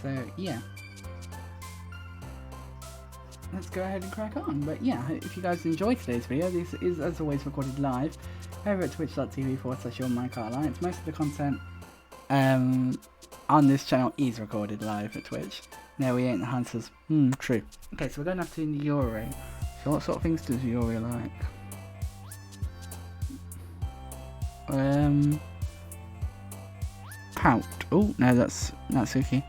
So yeah, let's go ahead and crack on. But yeah, if you guys enjoyed today's video, this is as always recorded live over at twitch.tv/YourMyCarLions. Most of the content on this channel is recorded live at Twitch. No, we ain't the hunters. True. Okay, so we're going after Yuri. So what sort of things does Yuri like? Pout. Oh, no, that's Natsuki.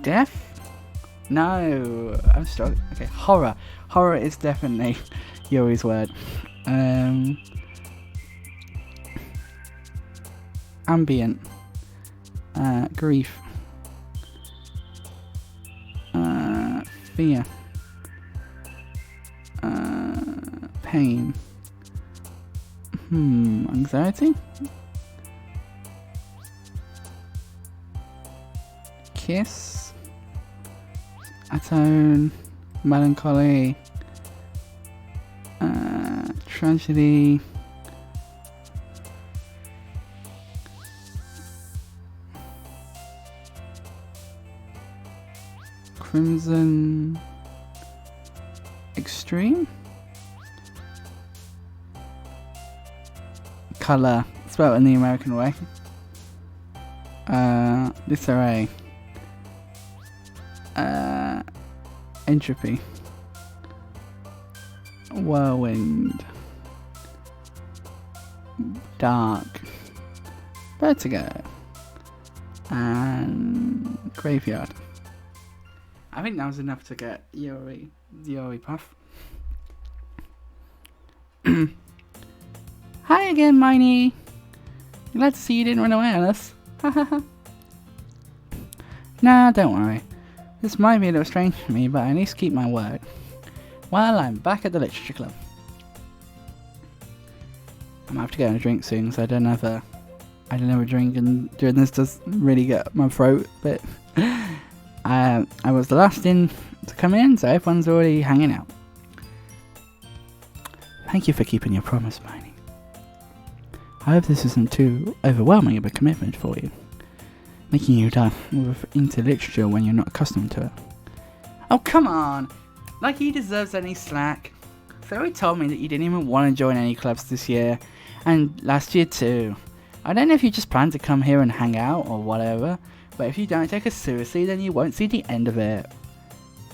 Death? No, I'm stuck. Okay, horror. Horror is definitely Yuri's word. Ambient. Grief. Fear. Pain. Anxiety? Kiss. Atone. Melancholy. Tragedy. Crimson. Extreme. Color, spelled in the American way. Disarray. Entropy. Whirlwind. Dark. Vertigo. And Graveyard. I think that was enough to get Yuri puff. Hi again, Miney. Glad to see you didn't run away on us. Nah, don't worry. This might be a little strange for me, but I need to keep my word. Well, I'm back at the literature club. I'm gonna have to go and drink soon, so I don't have a drink, and doing this does really get my throat a bit. I was the last in to come in, so everyone's already hanging out. Thank you for keeping your promise, Miney. I hope this isn't too overwhelming of a commitment for you, making you dive into literature when you're not accustomed to it. Oh, come on! Like he deserves any slack. Zoe told me that you didn't even want to join any clubs this year, and last year too. I don't know if you just plan to come here and hang out or whatever, but if you don't take us seriously, then you won't see the end of it.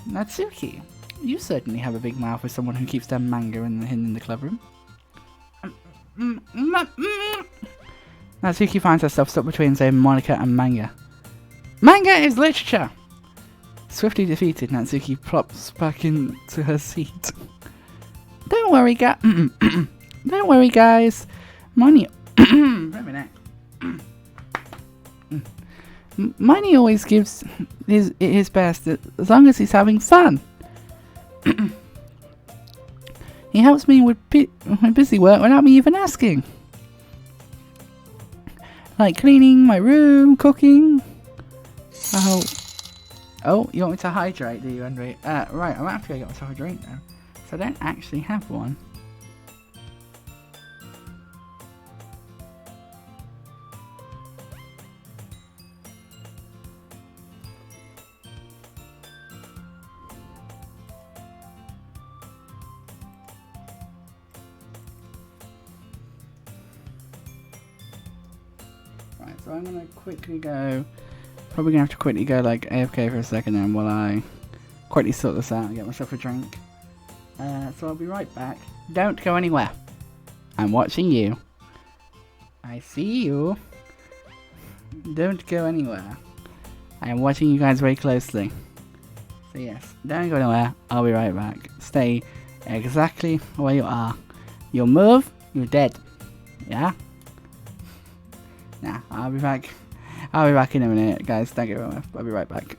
Natsuki, you certainly have a big mouth for someone who keeps their manga in the club room. Natsuki finds herself stuck between, say, Monica and manga. Manga is literature! Swiftly defeated, Natsuki plops back into her seat. Don't worry, don't worry, guys. Miney... Miney always gives his best as long as he's having fun. He helps me with my busy work without me even asking. Like cleaning my room, cooking. Oh, you want me to hydrate, do you, Andre? Right, I'm gonna have to go get myself a drink now. So I don't actually have one. Right, so I'm gonna quickly go. Probably gonna have to quickly go like AFK for a second then while I quickly sort this out and get myself a drink. So I'll be right back. Don't go anywhere. I'm watching you. I see you. Don't go anywhere. I am watching you guys very closely. So yes, don't go anywhere. I'll be right back. Stay exactly where you are. You'll move, you're dead. Yeah? Nah, I'll be back. I'll be back in a minute, guys. Thank you very much. I'll be right back.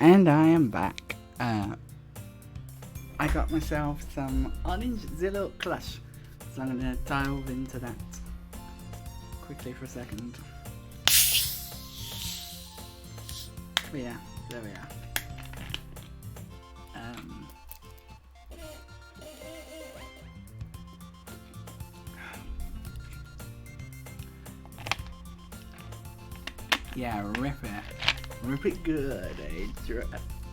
And I am back. I got myself some Orange Zillow Clush, so I'm going to dive into that quickly for a second. But yeah, there we are. Yeah, rip it. Rip it good, eh?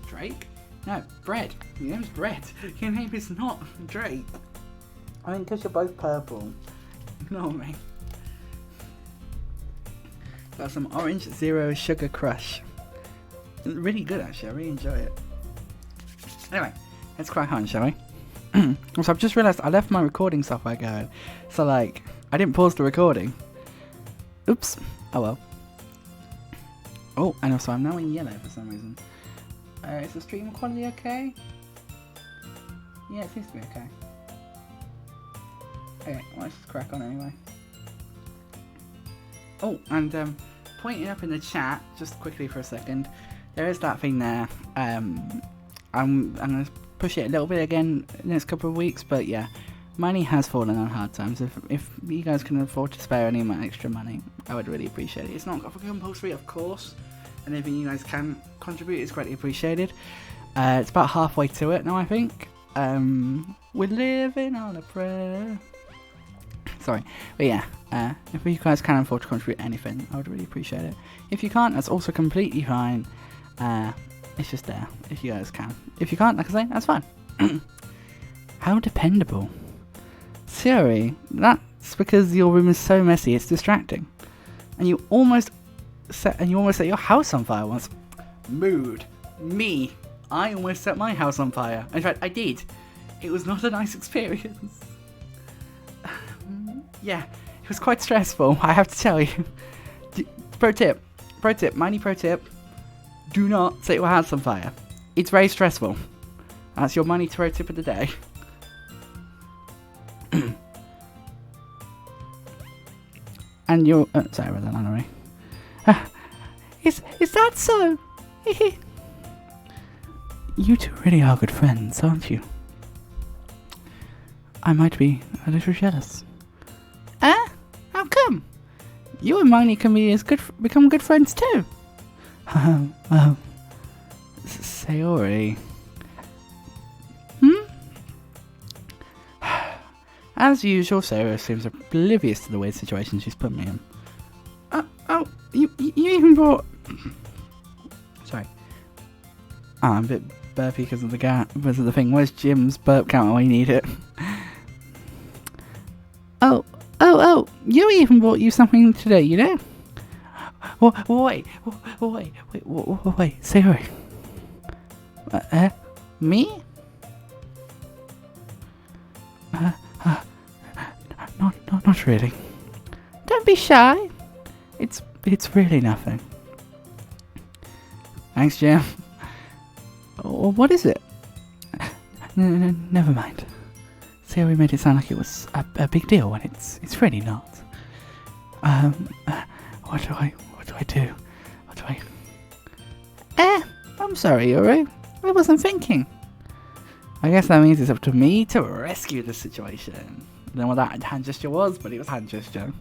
Drake? No, Bread. Your name's Bread. Your name is not Drake. I mean, because you're both purple. Ignore me. Got some Orange Zero Sugar Crush. Really good, actually. I really enjoy it. Anyway, let's crack on, shall we? So I've just realised I left my recording software going. So, like, I didn't pause the recording. Oops. Oh well. Oh, and also I'm now in yellow for some reason. Is the stream quality okay? Yeah, it seems to be okay. Okay, well, let's just crack on anyway. Oh, and pointing up in the chat, just quickly for a second, there is that thing there. I'm going to push it a little bit again in the next couple of weeks, but yeah, money has fallen on hard times. If you guys can afford to spare any of my extra money, I would really appreciate it. It's not compulsory, of course. Anything you guys can contribute is greatly appreciated. It's about halfway to it now, I think. We're living on a prayer. Sorry, but yeah, if you guys can afford to contribute anything, I would really appreciate it. If you can't, that's also completely fine. It's just there, if you guys can. If you can't, like I say, that's fine. How dependable. Yuri, that's because your room is so messy, it's distracting. And you almost set your house on fire once. Mood. Me. I almost set my house on fire. In fact, I did. It was not a nice experience. Yeah, it was quite stressful, I have to tell you. Pro tip, miney pro tip. Do not set your house on fire. It's very stressful. That's your money pro tip of the day. And you're... sorry about that, Anna. Is that so? You two really are good friends, aren't you? I might be a little jealous. How come? You and Miney can become good friends too. Well, Sayori. As usual, Sarah seems oblivious to the weird situation she's put me in. You even brought... Sorry. I'm a bit burpy because of the thing. Where's Jim's burp counter when you need it? Oh, Yuri even brought you something today, you know? Wait, Sarah. Me? Not really. Don't be shy. It's really nothing. Thanks, Jim. What is it? Never mind. Sarah made it sound like it was a big deal when it's really not. What do I do? I'm sorry, Yuri. I wasn't thinking. I guess that means it's up to me to rescue the situation. I don't know what that hand gesture was, but it was a hand gesture.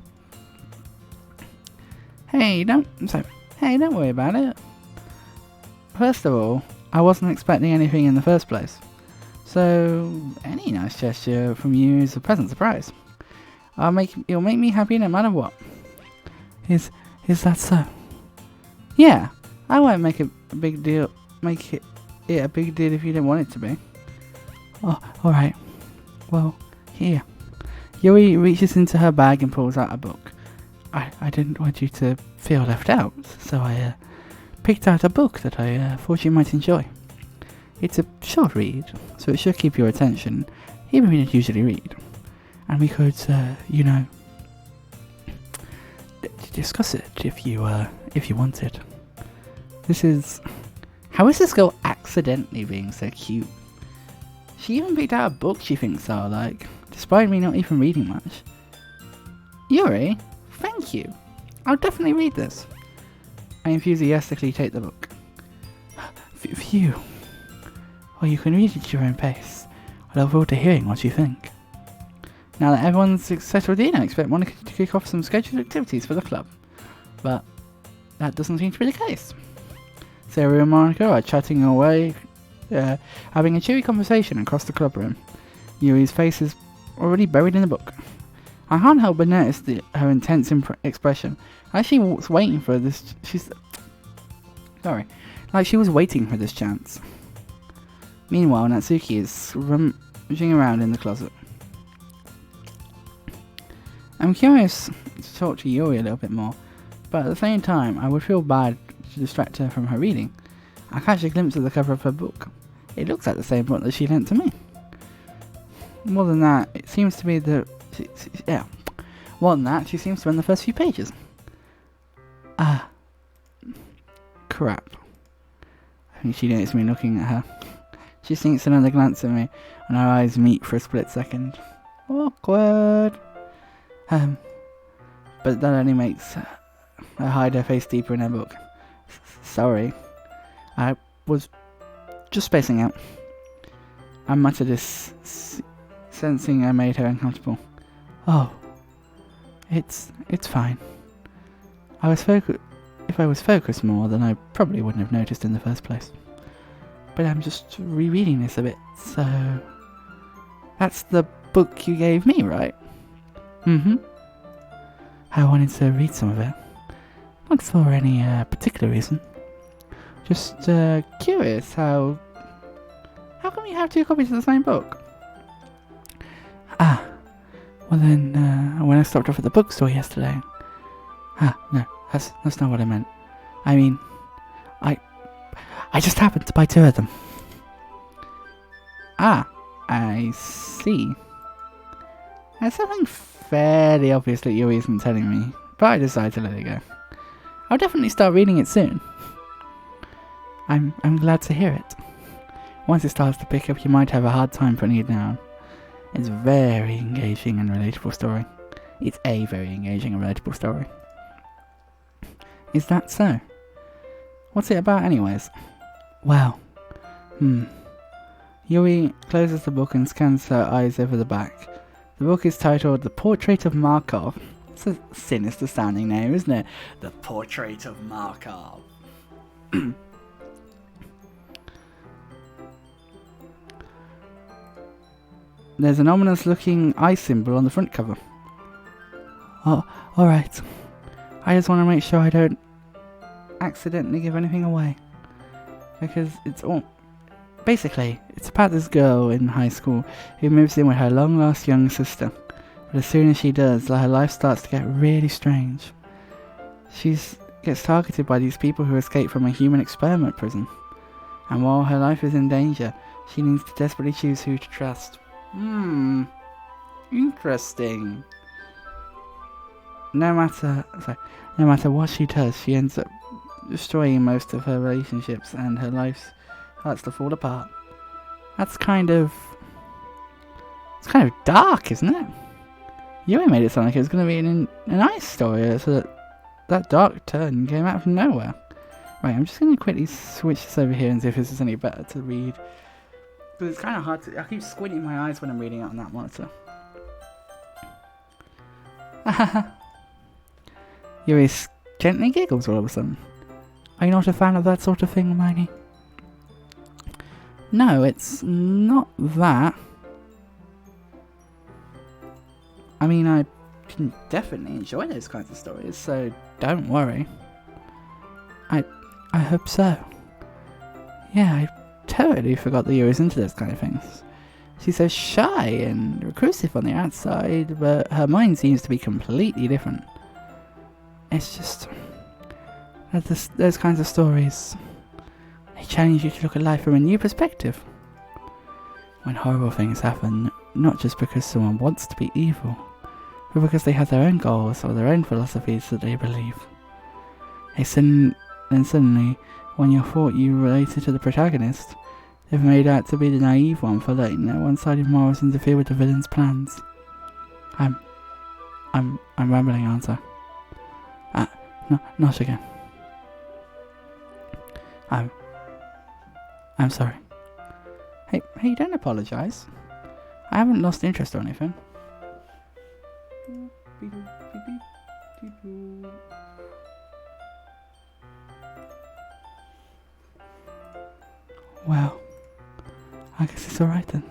Hey, don't worry about it. First of all, I wasn't expecting anything in the first place. So, any nice gesture from you is a pleasant surprise. It'll make me happy no matter what. Is that so? Yeah, I won't make it a big deal if you didn't want it to be. Oh, alright. Well, here. Yuri reaches into her bag and pulls out a book. I didn't want you to feel left out, so I picked out a book that I thought you might enjoy. It's a short read, so it should keep your attention, even when you don't usually read. And we could, discuss it if you wanted. How is this girl accidentally being so cute? She even picked out a book she thinks I like, despite me not even reading much. Yuri, thank you. I'll definitely read this. I enthusiastically take the book. Phew. Well, you can read it at your own pace. I look forward to hearing what you think. Now that everyone's settled in, I expect Monica to kick off some scheduled activities for the club. But that doesn't seem to be the case. Sarah and Monica are chatting away, having a cheery conversation across the club room. Yuri's face is already buried in the book. I can't help but notice her intense expression. Like she was waiting for this. Like she was waiting for this chance. Meanwhile, Natsuki is rummaging around in the closet. I'm curious to talk to Yuri a little bit more, but at the same time, I would feel bad to distract her from her reading. I catch a glimpse of the cover of her book. It looks like the same book that she lent to me. More than that, it seems to be More than that, she seems to be in the first few pages. Ah. Crap. I think she noticed me looking at her. She sinks another glance at me, and our eyes meet for a split second. Awkward. But that only makes her hide her face deeper in her book. Sorry. I was just spacing out. I muttered this, sensing I made her uncomfortable. Oh. It's fine. If I was focused more, then I probably wouldn't have noticed in the first place. But I'm just rereading this a bit, so... That's the book you gave me, right? Mm-hmm. I wanted to read some of it. Not for any particular reason. Just curious how come you have two copies of the same book? Ah, well then, when I stopped off at the bookstore yesterday... no, that's not what I meant. I mean, I just happened to buy two of them. Ah, I see. There's something fairly obvious that Yuri isn't telling me, but I decided to let it go. I'll definitely start reading it soon. I'm glad to hear it. Once it starts to pick up, you might have a hard time putting it down. It's a very engaging and relatable story. It's a very engaging and relatable story. Is that so? What's it about anyways? Well, Yuri closes the book and scans her eyes over the back. The book is titled The Portrait of Markov. It's a sinister sounding name, isn't it? The Portrait of Markov. There's an ominous looking eye symbol on the front cover. Oh, alright. I just want to make sure I don't accidentally give anything away. Because it's all... Basically, it's about this girl in high school who moves in with her long-lost young sister. But as soon as she does, her life starts to get really strange. She gets targeted by these people who escape from a human experiment prison. And while her life is in danger, she needs to desperately choose who to trust. Interesting. No matter what she does, she ends up destroying most of her relationships and her life starts to fall apart. It's kind of dark, isn't it? You made it sound like it was going to be a nice story, so that dark turn came out from nowhere. Right, I'm just going to quickly switch this over here and see if this is any better to read. Because it's kind of hard to... I keep squinting my eyes when I'm reading it on that monitor. Yuri gently giggles all of a sudden. Are you not a fan of that sort of thing, Hermione? No, it's not that. I mean, I can definitely enjoy those kinds of stories, so don't worry. I hope so. Yeah, I totally forgot that Yuri's into those kind of things. She's so shy and reclusive on the outside, but her mind seems to be completely different. It's just... those kinds of stories, they challenge you to look at life from a new perspective. When horrible things happen, not just because someone wants to be evil, but because they have their own goals or their own philosophies that they believe. Then suddenly, when you thought you related to the protagonist, they've made out to be the naive one for letting their one-sided morals interfere with the villain's plans. I'm rambling, aren't I? No, not again. I'm sorry. Hey, don't apologize. I haven't lost interest or anything. Well, I guess it's alright then.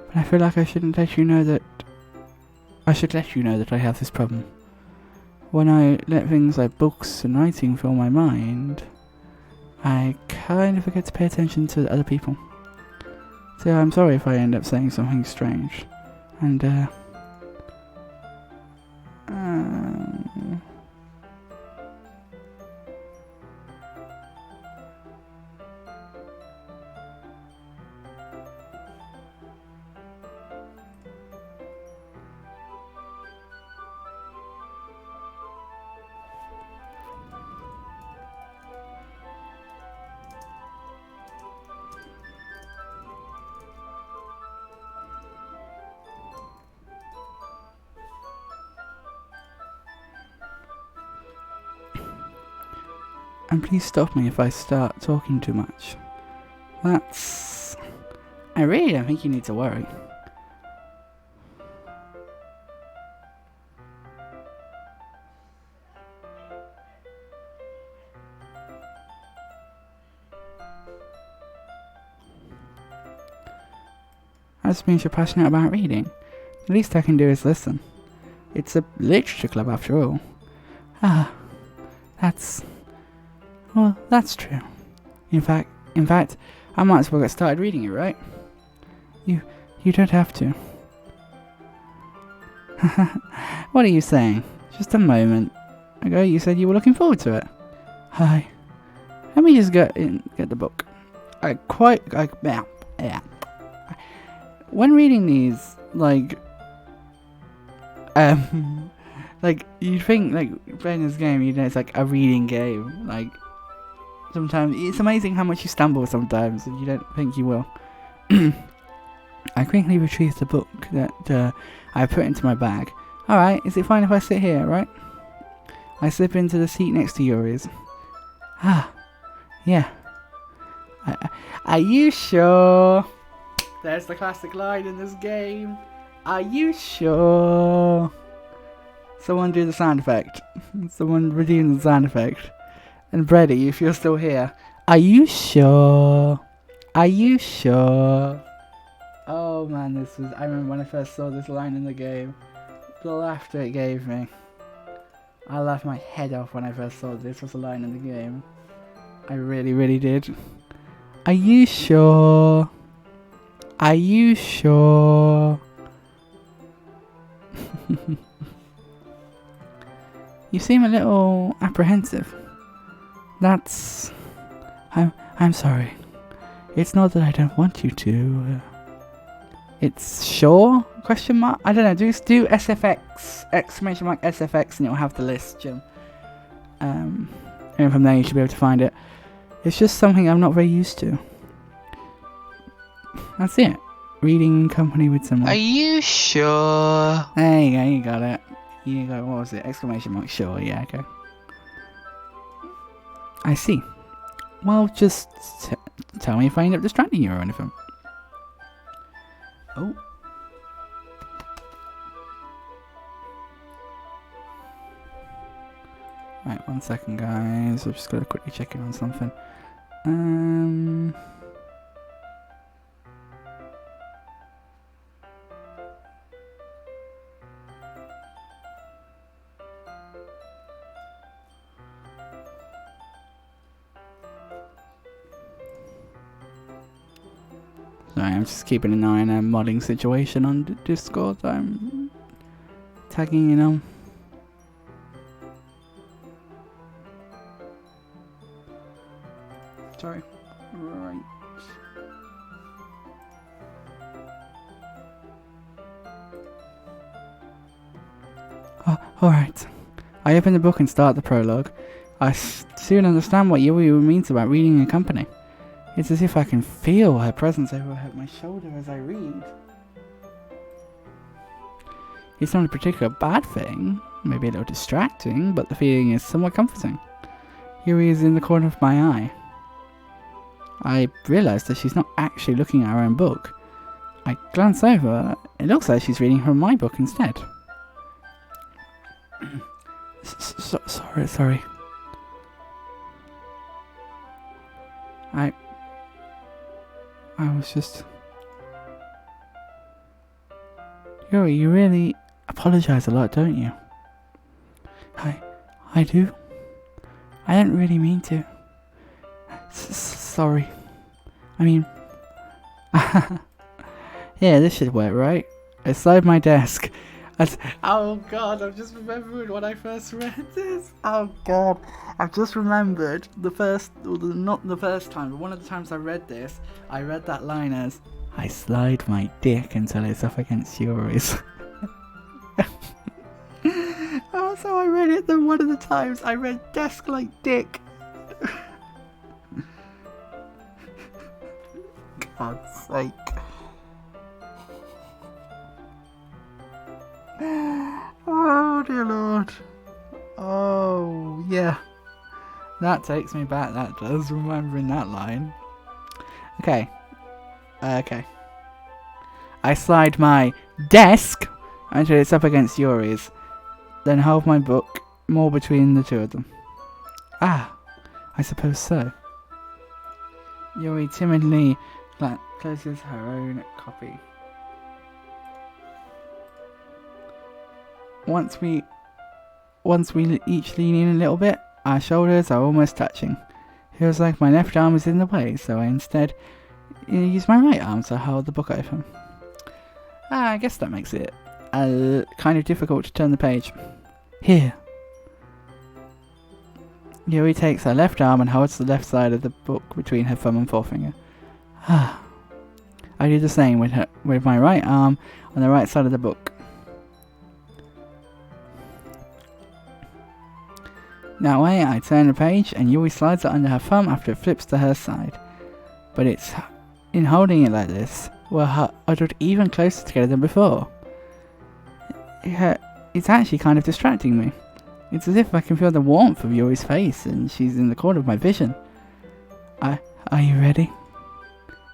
But I feel like I shouldn't let you know that... I should let you know that I have this problem. When I let things like books and writing fill my mind, I kind of forget to pay attention to other people. So I'm sorry if I end up saying something strange. And, and please stop me if I start talking too much. I really don't think you need to worry. That means you're passionate about reading. The least I can do is listen. It's a literature club after all. Well, that's true. In fact, I might as well get started reading it, right? You don't have to. What are you saying? Just a moment ago you said you were looking forward to it. Hi. Let me just get the book. When reading these, like you'd think, like, playing this game, you know, it's like a reading game. Like, sometimes it's amazing how much you stumble sometimes, and you don't think you will. I quickly retrieved the book that I put into my bag. Alright, is it fine if I sit here, right? I slip into the seat next to Yuri's. Yeah. Are you sure? There's the classic line in this game. Are you sure? Someone do the sound effect. Someone redeem the sound effect. And Brady, if you're still here, are you sure? Are you sure? Oh man, I remember when I first saw this line in the game. The laughter it gave me. I laughed my head off when I first saw this was a line in the game. I really, really did. Are you sure? Are you sure? You seem a little apprehensive. I'm sorry. It's not that I don't want you to. It's sure? Question mark? I don't know. Do SFX, exclamation mark SFX, and it'll have the list, Jim. And from there you should be able to find it. It's just something I'm not very used to. That's it. Reading in company with someone. Are you sure? There you go, you got it. You got, what was it? Exclamation mark, sure, yeah, okay. I see. Well, just tell me if I end up distracting you or anything. Oh. Right, 1 second, guys. I've just got to quickly check in on something. Sorry, I'm just keeping an eye on a modding situation on Discord that I'm tagging in on. Sorry. Right. Oh, alright. I open the book and start the prologue. I soon understand what Yuri means about reading in company. It's as if I can feel her presence over my shoulder as I read. It's not a particular bad thing, maybe a little distracting, but the feeling is somewhat comforting. Yuri is in the corner of my eye. I realised that she's not actually looking at her own book. I glance over. It looks like she's reading from my book instead. Sorry. I was just... Yuri, you really apologise a lot, don't you? I do. I didn't really mean to. Sorry. I mean... Yeah, this should work, right? Beside my desk. Oh god, I've just remembered when I first read this. Oh god, I've just remembered not the first time, but one of the times I read this, I read that line as, I slide my dick until it's up against Yuri's. Oh, so I read it then one of the times I read desk like dick. God's sake. Oh dear lord. Oh yeah. That takes me back, that does, remembering that line. Okay. I slide my desk until it's up against Yuri's. Then hold my book more between the two of them. Ah, I suppose so. Yuri timidly closes her own copy. Once we each lean in a little bit, our shoulders are almost touching. Feels like my left arm is in the way, so I instead use my right arm to hold the book open. I guess that makes it kind of difficult to turn the page. Here. Yuri takes her left arm and holds the left side of the book between her thumb and forefinger. I do the same with my right arm on the right side of the book. That way, I turn the page and Yuri slides it under her thumb after it flips to her side. But it's in holding it like this, we're huddled even closer together than before. It's actually kind of distracting me. It's as if I can feel the warmth of Yuri's face and she's in the corner of my vision. Are you ready?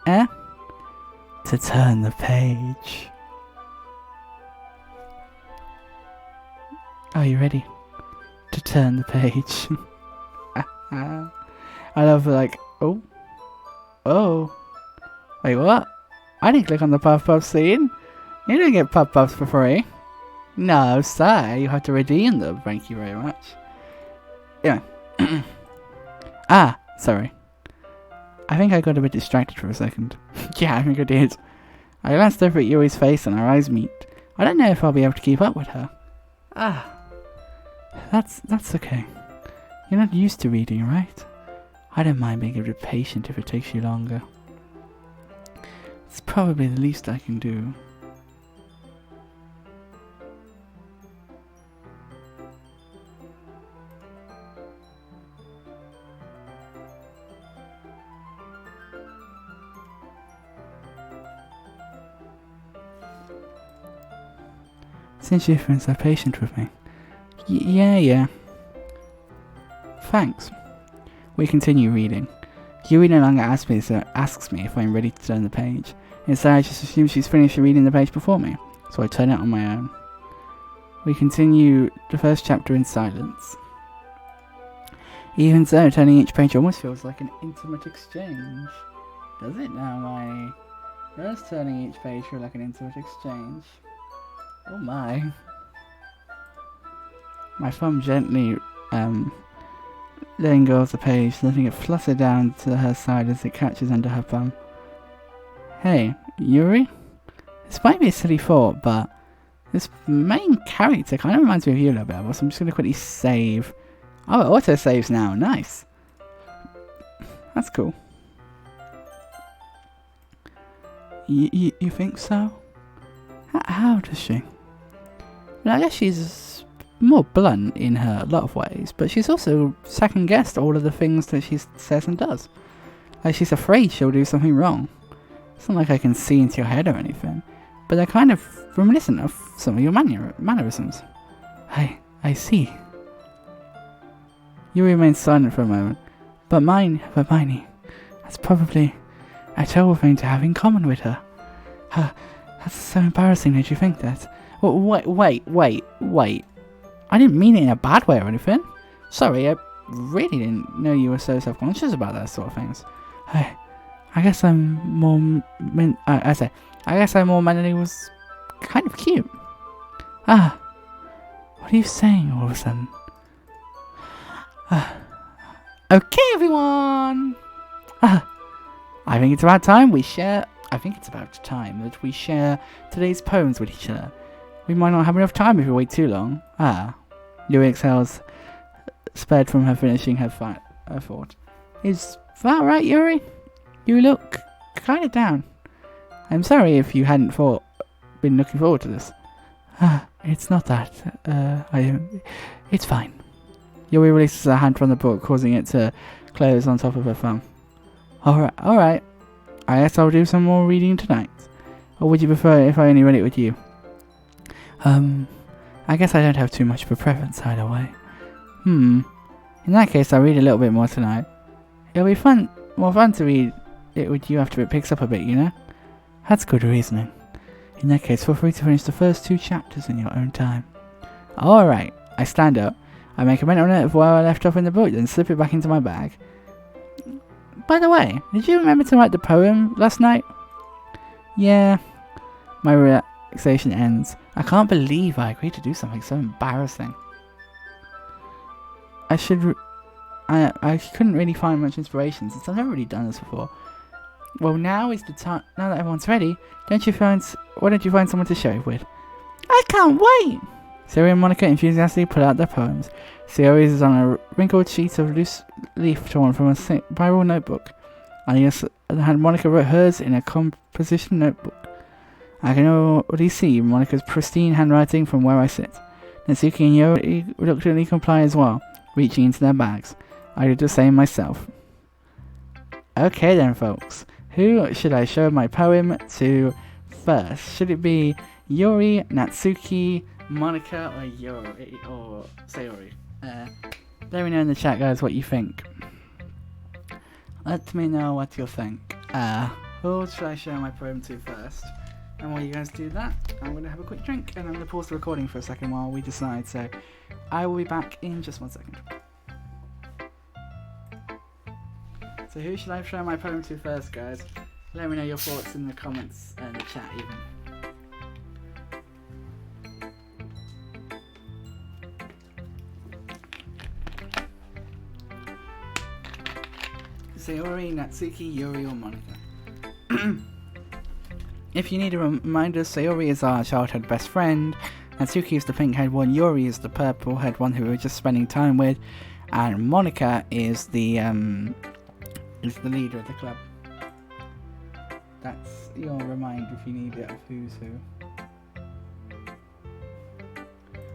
To turn the page. Are you ready? To turn the page. I love oh. Wait, what? I didn't click on the Puff Puff scene. You didn't get Puff Puffs for free. No, sir, you have to redeem them. Thank you very much. Yeah. Sorry. I think I got a bit distracted for a second. Yeah, I think I did. I glanced over at Yuri's face and our eyes meet. I don't know if I'll be able to keep up with her. That's okay. You're not used to reading, right? I don't mind being a bit patient if it takes you longer. It's probably the least I can do. Since you've been so patient with me. Yeah. Thanks. We continue reading. Yuri no longer asks me if I'm ready to turn the page. Instead, I just assume she's finished reading the page before me, so I turn it on my own. We continue the first chapter in silence. Even so, turning each page almost feels like an intimate exchange. Does it now, does turning each page feel like an intimate exchange? Oh my. My thumb gently letting go of the page, letting it flutter down to her side as it catches under her thumb. Hey, Yuri? This might be a silly thought, but this main character kind of reminds me of you a little bit, so I'm just going to quickly save. Oh, it auto saves now. Nice. That's cool. You think so? How does she? Well, I guess she's more blunt in a lot of ways, but she's also second-guessed all of the things that she says and does. Like, she's afraid she'll do something wrong. It's not like I can see into your head or anything, but they're kind of reminiscent of some of your mannerisms. I see. Yuri remains silent for a moment. But Hermione, That's probably a terrible thing to have in common with her. That's so embarrassing that you think that. Wait. I didn't mean it in a bad way or anything. Sorry, I really didn't know you were so self-conscious about that sort of things. I guess I'm more... I guess I more meant that it was kind of cute. What are you saying all of a sudden? Okay, everyone! I think it's about time that we share today's poems with each other. We might not have enough time if we wait too long. Yuri exhales, spared from her finishing her thought. Is that right, Yuri? You look kind of down. I'm sorry if you hadn't been looking forward to this. It's not that. It's fine. Yuri releases her hand from the book, causing it to close on top of her thumb. Alright. I guess I'll do some more reading tonight. Or would you prefer if I only read it with you? I guess I don't have too much of a preference either way. In that case, I'll read a little bit more tonight. It'll be more fun to read it with you after it picks up a bit, you know? That's good reasoning. In that case, feel free to finish the first 2 chapters in your own time. Alright, I stand up. I make a mental note of where I left off in the book, then slip it back into my bag. By the way, did you remember to write the poem last night? Yeah. My relaxation ends. I can't believe I agreed to do something so embarrassing. I couldn't really find much inspiration since I've never really done this before. Well, now is the time. Now that everyone's ready, why don't you find someone to share it with? I can't wait! Sayori and Monica enthusiastically pull out their poems. Sayori is on a wrinkled sheet of loose leaf torn from a spiral notebook. On the other hand, Monica wrote hers in a composition notebook. I can already see Monica's pristine handwriting from where I sit. Natsuki and Yuri reluctantly comply as well, reaching into their bags. I did the same myself. Okay then, folks. Who should I show my poem to first? Should it be Yuri, Natsuki, Monica, or Yuri, or Sayori? Let me know in the chat, guys, what you think. Let me know what you think. Who should I show my poem to first? And while you guys do that, I'm going to have a quick drink, and I'm going to pause the recording for a second while we decide. So, I will be back in just 1 second. So who should I show my poem to first, guys? Let me know your thoughts in the comments and the chat even. Sayori, Natsuki, Yuri, or Monica. If you need a reminder, Sayori is our childhood best friend, Natsuki is the pink-haired one, Yuri is the purple-haired one who we were just spending time with, and Monica is the leader of the club. That's your reminder if you need it of who's who.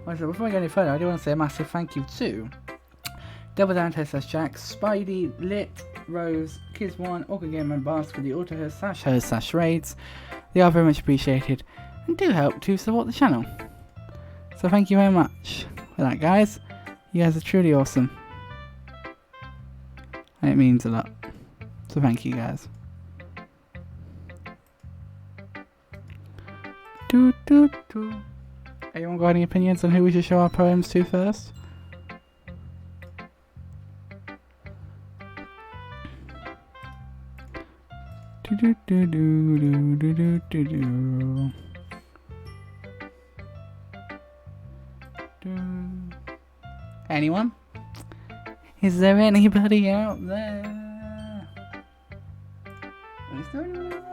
Also, before we go any further, I do want to say a massive thank you to Double Down Test Jack, Spidey, Lit, Rose, Kids1, Orca Gamer and Bask for the auto-host / raids. They are very much appreciated and do help to support the channel. So thank you very much for that, guys. You guys are truly awesome. And it means a lot. So thank you, guys. Anyone got any opinions on who we should show our poems to first? Anyone? Is there anybody out there? Is there anyone out there?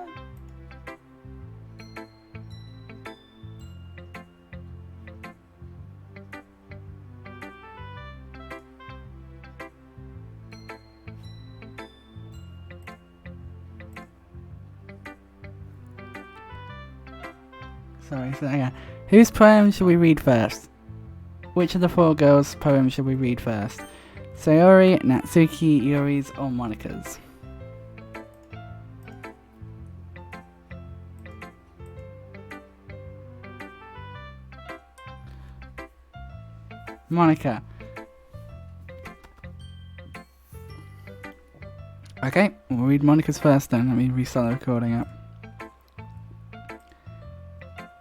Sorry, so again. Whose poem should we read first? Which of the 4 girls' poems should we read first? Sayori, Natsuki, Yuri's, or Monica's? Monica. Okay, we'll read Monica's first then. Let me restart the recording up.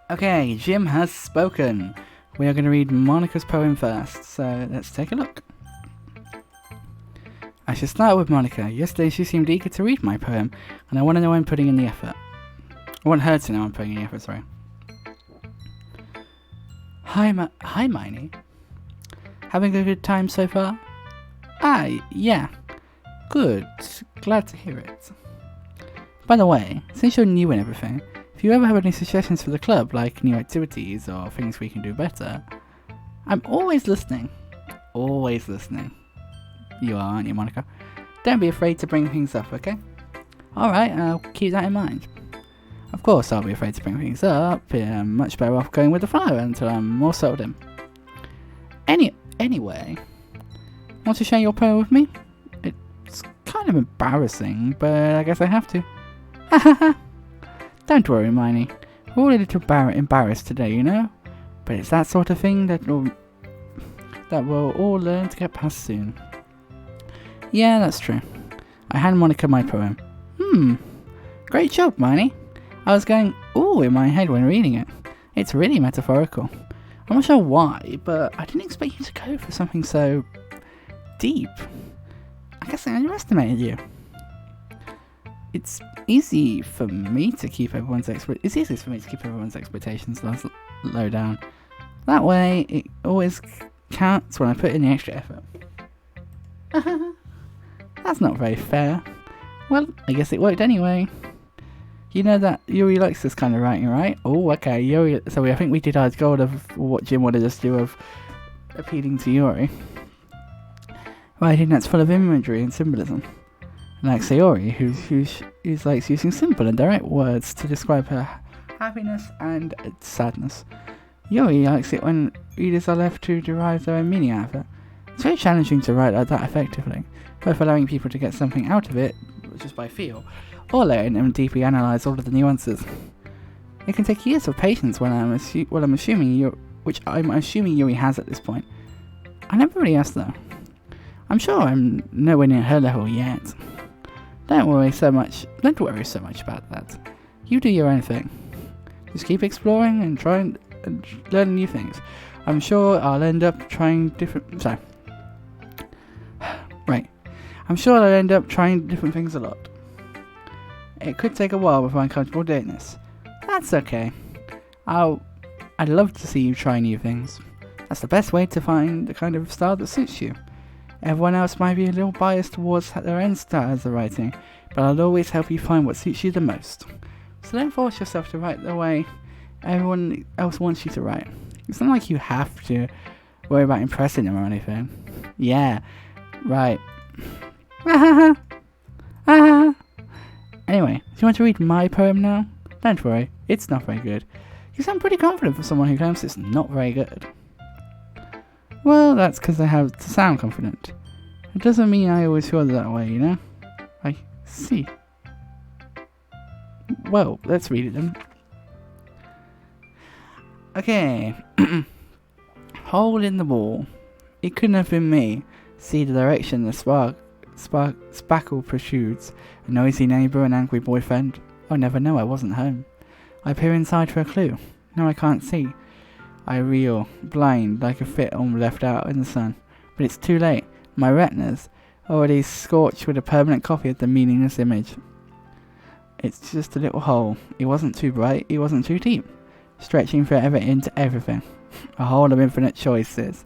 Okay, Jim has spoken. We are going to read Monica's poem first, so let's take a look. I should start with Monica. Yesterday she seemed eager to read my poem, and I want to know I'm putting in the effort. I want her to know I'm putting in the effort, sorry. Hi, Miney. Having a good time so far? Yeah. Good. Glad to hear it. By the way, since you're new and everything, if you ever have any suggestions for the club, like new activities or things we can do better, I'm always listening. Always listening. You are, aren't you, Monica? Don't be afraid to bring things up, okay? Alright, I'll keep that in mind. Of course I'll be afraid to bring things up. I'm much better off going with the flow until I'm more settled in. Anyway, want to share your poem with me? It's kind of embarrassing, but I guess I have to. Ha ha ha! Don't worry, Miney. We're all a little embarrassed today, you know? But it's that sort of thing that we'll all learn to get past soon. Yeah, that's true. I hand Monica my poem. Great job, Miney. I was going ooh in my head when reading it. It's really metaphorical. I'm not sure why, but I didn't expect you to go for something so deep. I guess I underestimated you. It's easy for me to keep everyone's expectations low down. That way, it always counts when I put in the extra effort. That's not very fair. Well, I guess it worked anyway. You know that Yuri likes this kind of writing, right? Oh, okay, Yuri. So I think we did our goal of what Jim wanted us to do of appealing to Yuri. Writing that's full of imagery and symbolism. Like Sayori, who likes using simple and direct words to describe her happiness and sadness. Yuri likes it when readers are left to derive their own meaning out of it. It's very challenging to write like that effectively, both allowing people to get something out of it just by feel, or letting them deeply analyse all of the nuances. It can take years of patience I'm assuming Yuri has at this point. I never really asked though. I'm sure I'm nowhere near her level yet. Don't worry so much about that. You do your own thing. Just keep exploring and trying and learning new things. I'm sure I'll end up trying different things a lot. It could take a while before I'm comfortable doing this. That's okay. I'd love to see you try new things. That's the best way to find the kind of style that suits you. Everyone else might be a little biased towards their own styles of writing, but I'll always help you find what suits you the most. So don't force yourself to write the way everyone else wants you to write. It's not like you have to worry about impressing them or anything. Yeah, right. Anyway, do you want to read my poem now? Don't worry, it's not very good. You sound pretty confident for someone who claims it's not very good. Well, that's because I have to sound confident. It doesn't mean I always feel that way, you know? I see. Well, let's read it then. Okay. Hole in the wall. It couldn't have been me. See the direction the spackle protrudes. A noisy neighbour, an angry boyfriend. Oh, never know, I wasn't home. I peer inside for a clue. No, I can't see. I reel, blind, like a film left out in the sun. But it's too late. My retinas, already scorched with a permanent copy of the meaningless image. It's just a little hole. It wasn't too bright, it wasn't too deep. Stretching forever into everything. A hole of infinite choices.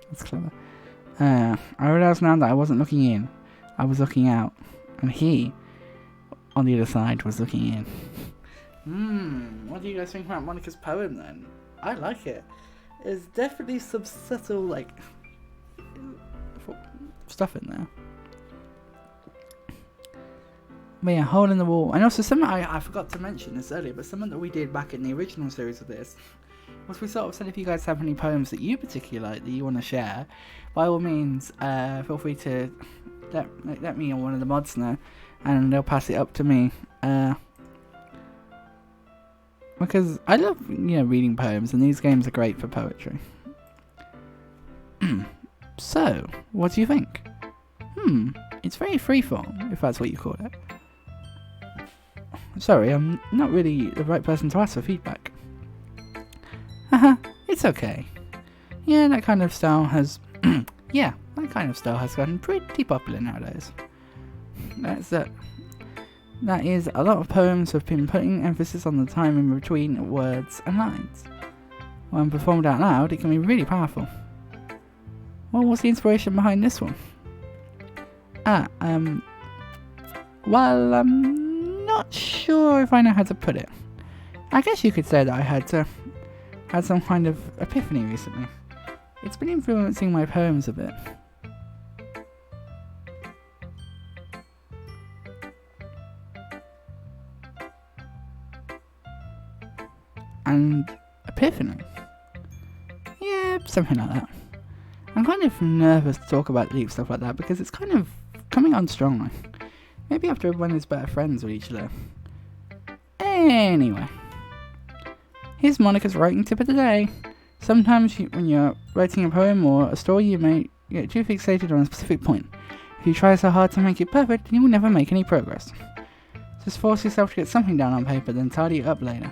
That's clever. I realised now that I wasn't looking in. I was looking out. And he, on the other side, was looking in. What do you guys think about Monica's poem then? I like it. There's definitely some subtle, stuff in there. But yeah, hole in the wall. And also something I forgot to mention this earlier, but something that we did back in the original series of this was we sort of said if you guys have any poems that you particularly like that you want to share, by all means, feel free to let me or one of the mods know, and they'll pass it up to me. Because I love, reading poems, and these games are great for poetry. So, what do you think? It's very freeform, if that's what you call it. Sorry, I'm not really the right person to ask for feedback. Haha, it's okay. Yeah, that kind of style has... that kind of style has gotten pretty popular nowadays. That is, a lot of poems have been putting emphasis on the time in between words and lines. When performed out loud, it can be really powerful. Well, what's the inspiration behind this one? Well, I'm not sure if I know how to put it. I guess you could say that I had some kind of epiphany recently. It's been influencing my poems a bit. And epiphany? Yeah, something like that. I'm kind of nervous to talk about deep stuff like that because it's kind of coming on strongly. Maybe after everyone is better friends with each other. Anyway. Here's Monica's writing tip of the day. Sometimes when you're writing a poem or a story, you may get too fixated on a specific point. If you try so hard to make it perfect, you will never make any progress. Just force yourself to get something down on paper, then tidy it up later.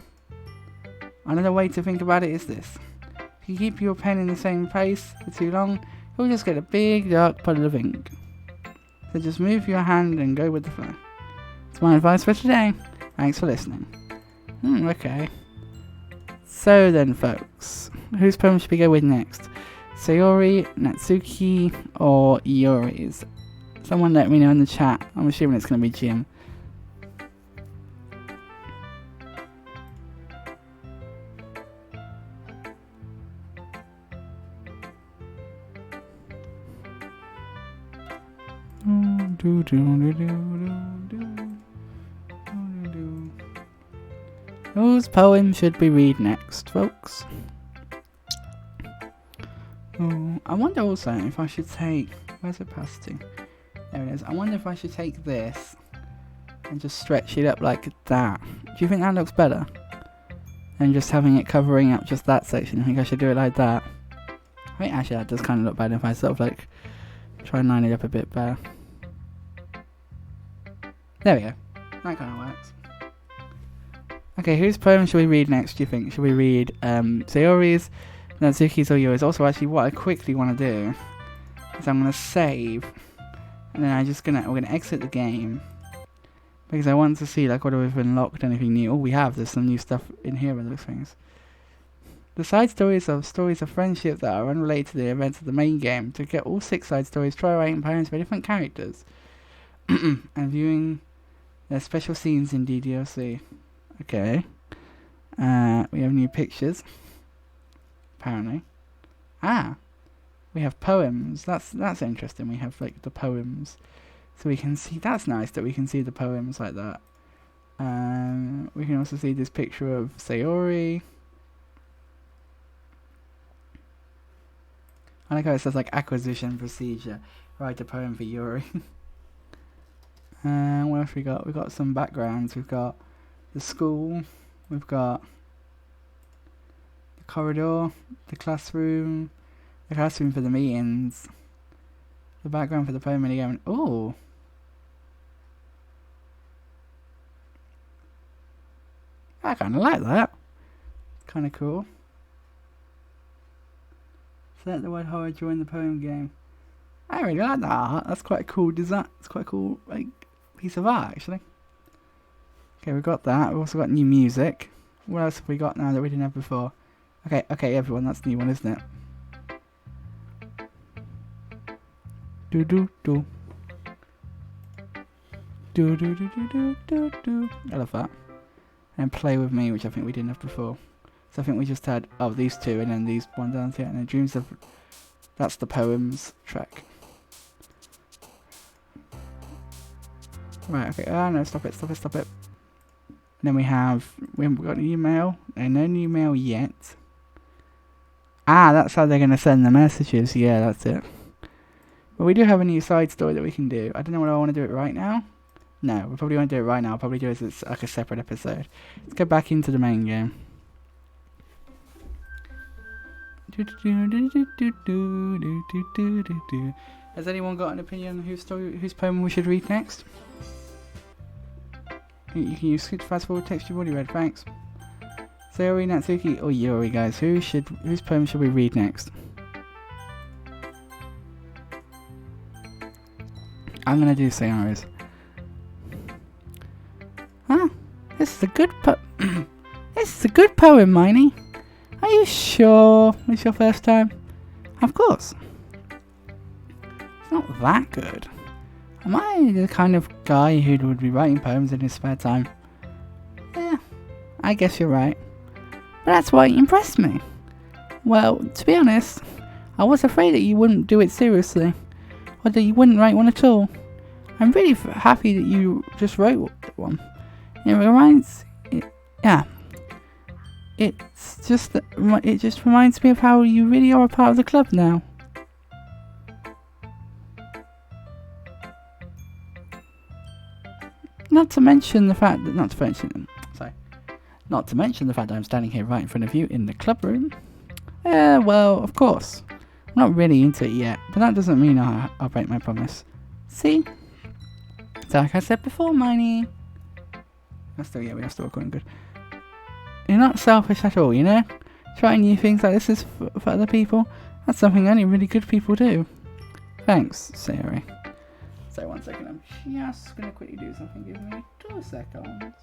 Another way to think about it is this. If you keep your pen in the same place for too long, you'll just get a big dark puddle of ink. So just move your hand and go with the flow. That's my advice for today. Thanks for listening. Okay. So then, folks, whose poem should we go with next? Sayori, Natsuki, or Yuri's? Someone let me know in the chat. I'm assuming it's going to be Jim. Whose poem should we read next, folks? I wonder also if I should take... Where's opacity? There it is. I wonder if I should take this and just stretch it up like that. Do you think that looks better than just having it covering up just that section? I think I should do it like that. I think actually that does kind of look better if I sort of like try and line it up a bit better. There we go. That kind of works. Okay, whose poem should we read next, do you think? Should we read Sayori's, Natsuki's, or yours? Also, actually, what I quickly want to do is I'm going to save, and then we're going to exit the game, because I want to see, like, whether we've unlocked anything new. Oh, we have. There's some new stuff in here with those things. The side stories of friendship that are unrelated to the events of the main game. To get all 6 side stories, try writing poems by different characters, and viewing their special scenes in DDLC. Okay. We have new pictures. Apparently. We have poems. That's interesting. We have like the poems. So we can see, that's nice that we can see the poems like that. We can also see this picture of Sayori. I like how it says like acquisition procedure. Write a poem for Yuri. What else we got? We've got some backgrounds. We've got the school, we've got the corridor, the classroom for the meetings, the background for the poem minigame. Oh! I kind of like that. Kind of cool. Select the word horror, join the poem game. I really like that art. That's quite a cool design. It's quite a cool like piece of art, actually. Okay, we've got that. We've also got new music. What else have we got now that we didn't have before? Okay, everyone, that's a new one, isn't it? Do do do. Do do do do do do do. I love that. And play with me, which I think we didn't have before. So I think we just had these two, and then these one down here, and then dreams of. That's the poems track. Right. Okay. No! Stop it! And then we haven't got an email. And no email yet. That's how they're going to send the messages. Yeah, that's it. But we do have a new side story that we can do. I don't know whether I want to do it right now. No, we probably won't do it right now. I'll probably do it as like a separate episode. Let's go back into the main game. Has anyone got an opinion on whose poem we should read next? You can use skip to fast forward text you've already read. Thanks. Sayori, Natsuki, or Yuri, guys. Whose poem should we read next? I'm gonna do Sayori's. Huh? This is a good This is a good poem, Miney. Are you sure it's your first time? Of course. It's not that good. Am I the kind of guy who would be writing poems in his spare time? Yeah, I guess you're right. But that's why it impressed me. Well, to be honest, I was afraid that you wouldn't do it seriously, or that you wouldn't write one at all. I'm really happy that you just wrote one. It just reminds me of how you really are a part of the club now. Not to mention the fact that I'm standing here right in front of you in the club room. Well, of course. I'm not really into it yet, but that doesn't mean I'll break my promise. See? So like I said before, Miney. We are still recording good. You're not selfish at all, you know? Trying new things like this is for other people. That's something only really good people do. Thanks, Sayori. So 1 second, I'm just gonna quickly do something. Give me 2 seconds.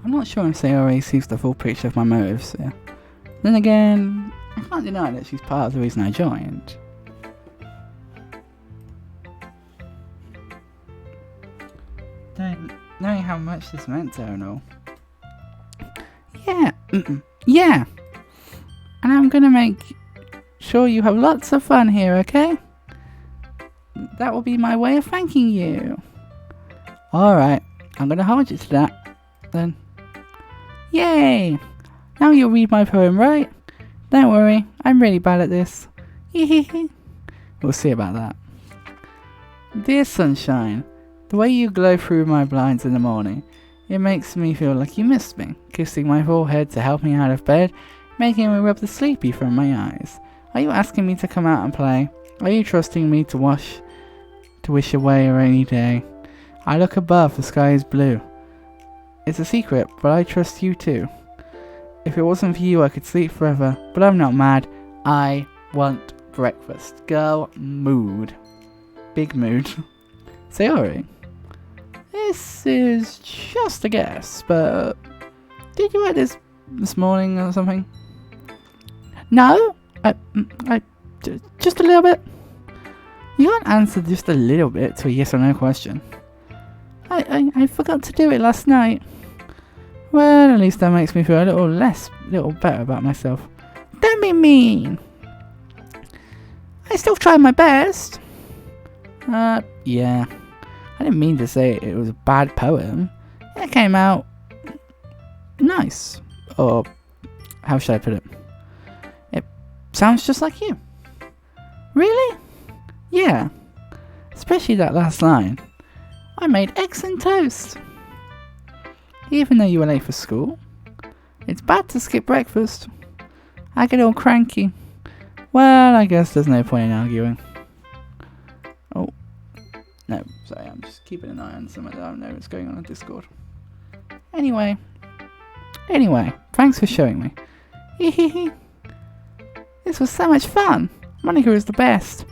I'm not sure if Sayori sees the full picture of my motives here. Then again, I can't deny that she's part of the reason I joined. Knowing how much this meant to her and all. Yeah! And I'm gonna make sure you have lots of fun here, okay? That will be my way of thanking you. Alright, I'm gonna hold you to that, then. Yay! Now you'll read my poem, right? Don't worry, I'm really bad at this. We'll see about that. Dear sunshine, the way you glow through my blinds in the morning, it makes me feel like you missed me, kissing my forehead to help me out of bed, making me rub the sleepy from my eyes. Are you asking me to come out and play? Are you trusting me to wish away a rainy day? I look above, the sky is blue. It's a secret, but I trust you too. If it wasn't for you, I could sleep forever, but I'm not mad. I want breakfast. Girl, mood. Big mood. Sayori. This is just a guess, but did you write this morning or something? No? Just a little bit. You can't answer just a little bit to a yes or no question. I forgot to do it last night. Well, at least that makes me feel a little better about myself. Don't be mean. I still tried my best. Yeah. I didn't mean to say it was a bad poem. It came out nice. Or how should I put it? It sounds just like you. Really? Yeah. Especially that last line. I made eggs and toast. Even though you were late for school. It's bad to skip breakfast. I get all cranky. Well, I guess there's no point in arguing. Oh. No, sorry, I'm just keeping an eye on something. I don't know what's going on Discord. Anyway, thanks for showing me. This was so much fun. Monica is the best.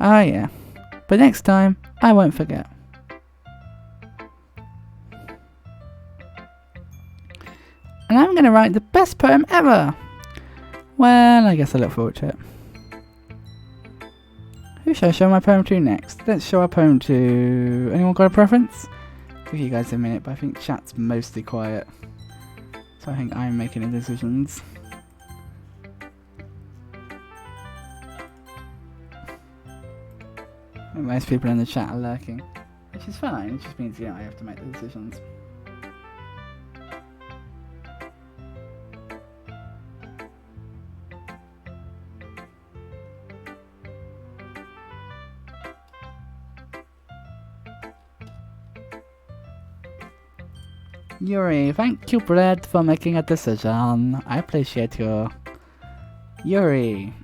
Oh yeah. But next time, I won't forget. And I'm going to write the best poem ever. Well, I guess I look forward to it. Who should I show my poem to next? Let's show our poem to... Anyone got a preference? Give you guys a minute, but I think chat's mostly quiet. So I think I'm making the decisions. Most people in the chat are lurking, which is fine. It just means, I have to make the decisions. Yuri, thank you, Brad, for making a decision. I appreciate you. Yuri.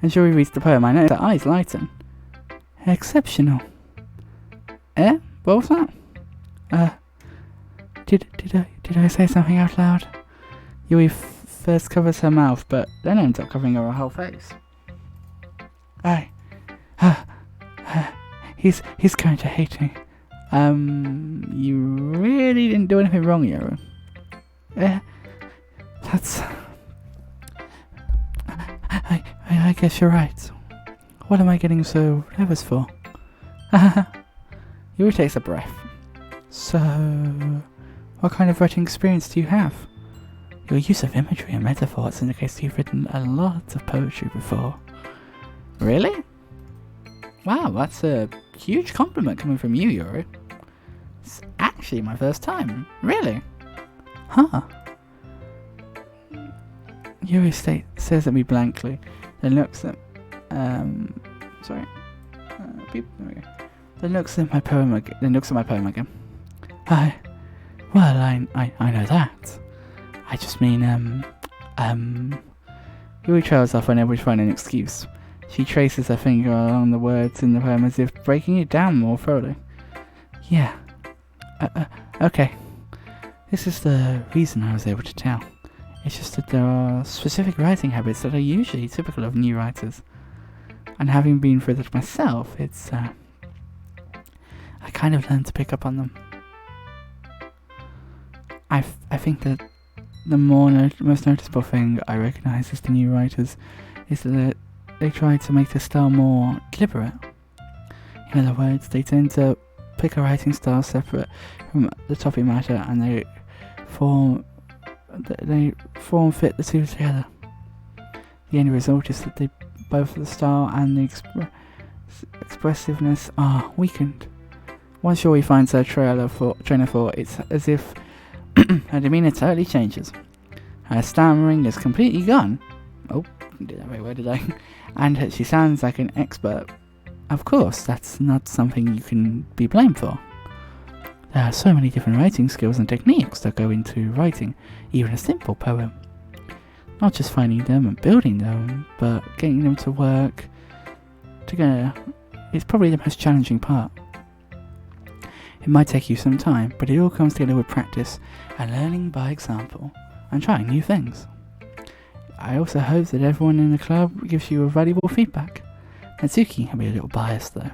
As Yuri reads the poem, I notice her eyes lighten. Exceptional. Eh? What was that? Did I say something out loud? Yuri first covers her mouth, but then ends up covering her whole face. He's going to hate me. You really didn't do anything wrong, Yuri. That's... I guess you're right. What am I getting so nervous for? Yuri takes a breath. So, what kind of writing experience do you have? Your use of imagery and metaphors indicates you've written a lot of poetry before. Really? Wow, that's a huge compliment coming from you, Yuri. It's actually my first time. Really? Huh. Yuri stares at me blankly, then looks at then looks at my poem again. I know that. I just mean Yuri trails off unable to find an excuse. She traces her finger along the words in the poem as if breaking it down more thoroughly. Yeah. Okay. This is the reason I was able to tell. It's just that there are specific writing habits that are usually typical of new writers. And having been through that myself, it's, I kind of learned to pick up on them. I think that the most noticeable thing I recognise as the new writers is that they try to make their style more deliberate. In other words, they tend to pick a writing style separate from the topic matter, and they fit the two together. The end result is that both the style and the expressiveness are weakened. Once Yuri finds her train of thought, it's as if her demeanour totally changes. Her stammering is completely gone. Oh, did that very well, did I? And she sounds like an expert. Of course, that's not something you can be blamed for. There are so many different writing skills and techniques that go into writing even a simple poem. Not just finding them and building them, but getting them to work together is probably the most challenging part. It might take you some time, but it all comes together with practice and learning by example and trying new things. I also hope that everyone in the club gives you a valuable feedback. Natsuki can be a little biased though.